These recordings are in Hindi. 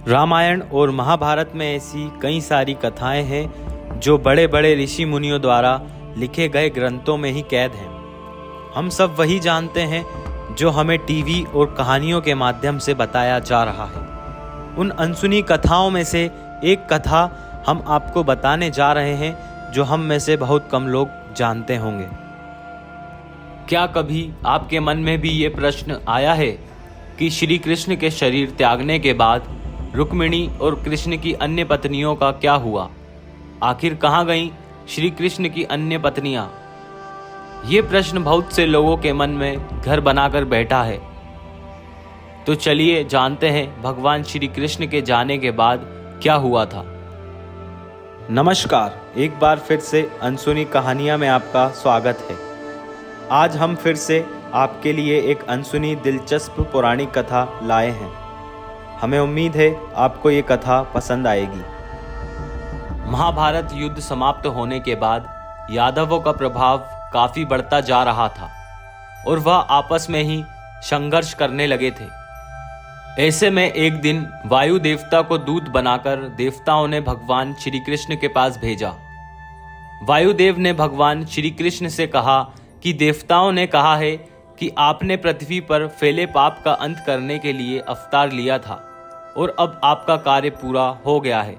रामायण और महाभारत में ऐसी कई सारी कथाएं हैं जो बड़े बड़े ऋषि मुनियों द्वारा लिखे गए ग्रंथों में ही कैद हैं। हम सब वही जानते हैं जो हमें टीवी और कहानियों के माध्यम से बताया जा रहा है। उन अनसुनी कथाओं में से एक कथा हम आपको बताने जा रहे हैं जो हम में से बहुत कम लोग जानते होंगे। क्या कभी आपके मन में भी ये प्रश्न आया है कि श्री कृष्ण के शरीर त्यागने के बाद रुक्मिणी और कृष्ण की अन्य पत्नियों का क्या हुआ? आखिर कहाँ गईं श्री कृष्ण की अन्य पत्नियां? ये प्रश्न बहुत से लोगों के मन में घर बनाकर बैठा है। तो चलिए जानते हैं भगवान श्री कृष्ण के जाने के बाद क्या हुआ था। नमस्कार, एक बार फिर से अनसुनी कहानियां में आपका स्वागत है। आज हम फिर से आपके लिए एक अनसुनी दिलचस्प पौराणिक कथा लाए हैं। हमें उम्मीद है आपको ये कथा पसंद आएगी। महाभारत युद्ध समाप्त होने के बाद यादवों का प्रभाव काफी बढ़ता जा रहा था और वह आपस में ही संघर्ष करने लगे थे। ऐसे में एक दिन वायु देवता को दूत बनाकर देवताओं ने भगवान श्री कृष्ण के पास भेजा। वायुदेव ने भगवान श्री कृष्ण से कहा कि देवताओं ने कहा है कि आपने पृथ्वी पर फैले पाप का अंत करने के लिए अवतार लिया था और अब आपका कार्य पूरा हो गया है।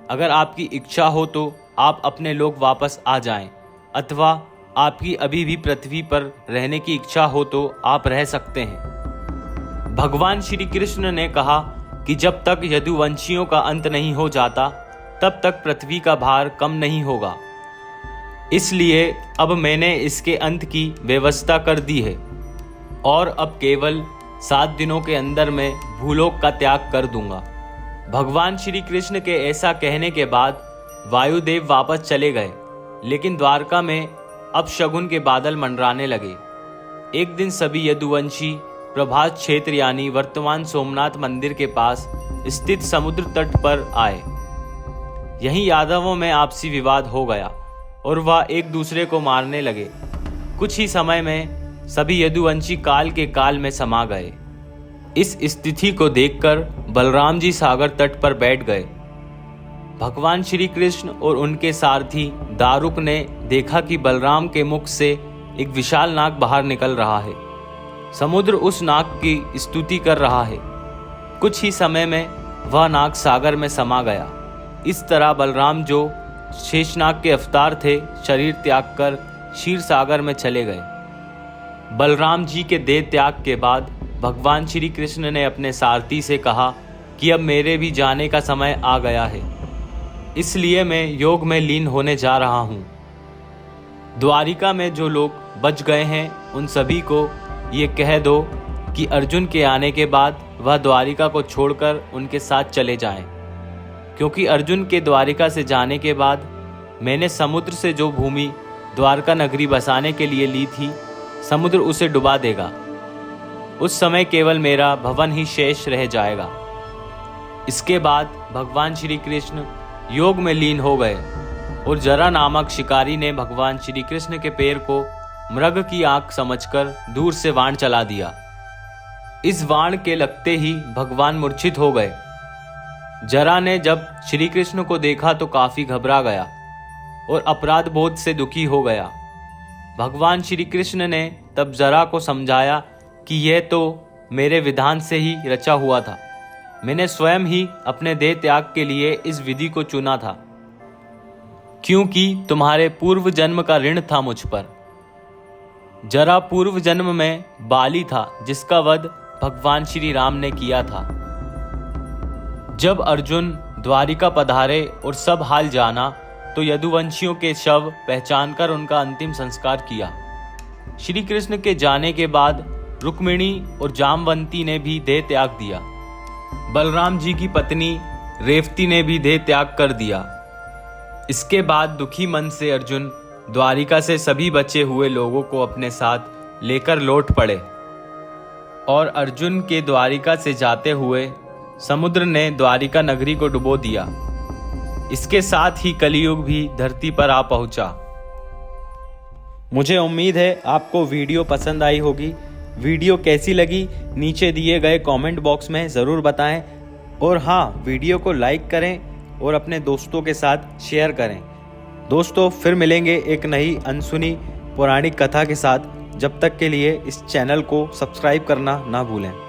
अगर आपकी इच्छा हो तो आप अपने लोग वापस आ जाएं, अथवा आपकी अभी भी पृथ्वी पर रहने की इच्छा हो तो आप रह सकते हैं। भगवान श्री कृष्ण ने कहा कि जब तक यदुवंशियों का अंत नहीं हो जाता तब तक पृथ्वी का भार कम नहीं होगा। इसलिए अब मैंने इसके अंत की व्यवस्था कर दी है और अब केवल 7 दिनों के अंदर मैं भूलोक का त्याग कर दूंगा। भगवान श्री कृष्ण के ऐसा कहने के बाद वायुदेव वापस चले गए, लेकिन द्वारका में अब शगुन के बादल मंडराने लगे। एक दिन सभी यदुवंशी प्रभास क्षेत्र यानी वर्तमान सोमनाथ मंदिर के पास स्थित समुद्र तट पर आए। यहीं यादवों में आपसी विवाद हो गया और वह एक दूसरे को मारने लगे। कुछ ही समय में सभी यदुवंशी काल के काल में समा गए। इस स्थिति को देखकर बलराम जी सागर तट पर बैठ गए। भगवान श्री कृष्ण और उनके सारथी दारुक ने देखा कि बलराम के मुख से एक विशाल नाग बाहर निकल रहा है। समुद्र उस नाग की स्तुति कर रहा है। कुछ ही समय में वह नाग सागर में समा गया। इस तरह बलराम जो शेषनाग के अवतार थे, शरीर त्याग कर क्षीर सागर में चले गए। बलराम जी के देह त्याग के बाद भगवान श्री कृष्ण ने अपने सारथी से कहा कि अब मेरे भी जाने का समय आ गया है, इसलिए मैं योग में लीन होने जा रहा हूँ। द्वारिका में जो लोग बच गए हैं उन सभी को ये कह दो कि अर्जुन के आने के बाद वह द्वारिका को छोड़कर उनके साथ चले जाएं, क्योंकि अर्जुन के द्वारिका से जाने के बाद मैंने समुद्र से जो भूमि द्वारका नगरी बसाने के लिए ली थी, समुद्र उसे डुबा देगा। उस समय केवल मेरा भवन ही शेष रह जाएगा। इसके बाद भगवान श्री कृष्ण योग में लीन हो गए और जरा नामक शिकारी ने भगवान श्री कृष्ण के पैर को मृग की आंख समझकर दूर से बाण चला दिया। इस बाण के लगते ही भगवान मूर्छित हो गए। जरा ने जब श्री कृष्ण को देखा तो काफी घबरा गया और अपराध बोध से दुखी हो गया। भगवान श्री कृष्ण ने तब जरा को समझाया कि यह तो मेरे विधान से ही रचा हुआ था। मैंने स्वयं ही अपने देह त्याग के लिए इस विधि को चुना था, क्योंकि तुम्हारे पूर्व जन्म का ऋण था मुझ पर। जरा पूर्व जन्म में बाली था जिसका वध भगवान श्री राम ने किया था। जब अर्जुन द्वारिका पधारे और सब हाल जाना तो यदुवंशियों के शव पहचानकर उनका अंतिम संस्कार किया। श्री कृष्ण के जाने के बाद रुक्मिणी और जामवंती ने भी देह त्याग दिया। बलराम जी की पत्नी रेवती ने भी देह त्याग कर दिया। इसके बाद दुखी मन से अर्जुन द्वारिका से सभी बचे हुए लोगों को अपने साथ लेकर लौट पड़े और अर्जुन के द्वारिका से जाते हुए समुद्र ने द्वारिका नगरी को डुबो दिया। इसके साथ ही कलियुग भी धरती पर आ पहुंचा। मुझे उम्मीद है आपको वीडियो पसंद आई होगी। वीडियो कैसी लगी नीचे दिए गए कमेंट बॉक्स में ज़रूर बताएं। और हाँ, वीडियो को लाइक करें और अपने दोस्तों के साथ शेयर करें। दोस्तों, फिर मिलेंगे एक नई अनसुनी पौराणिक कथा के साथ। जब तक के लिए इस चैनल को सब्सक्राइब करना ना भूलें।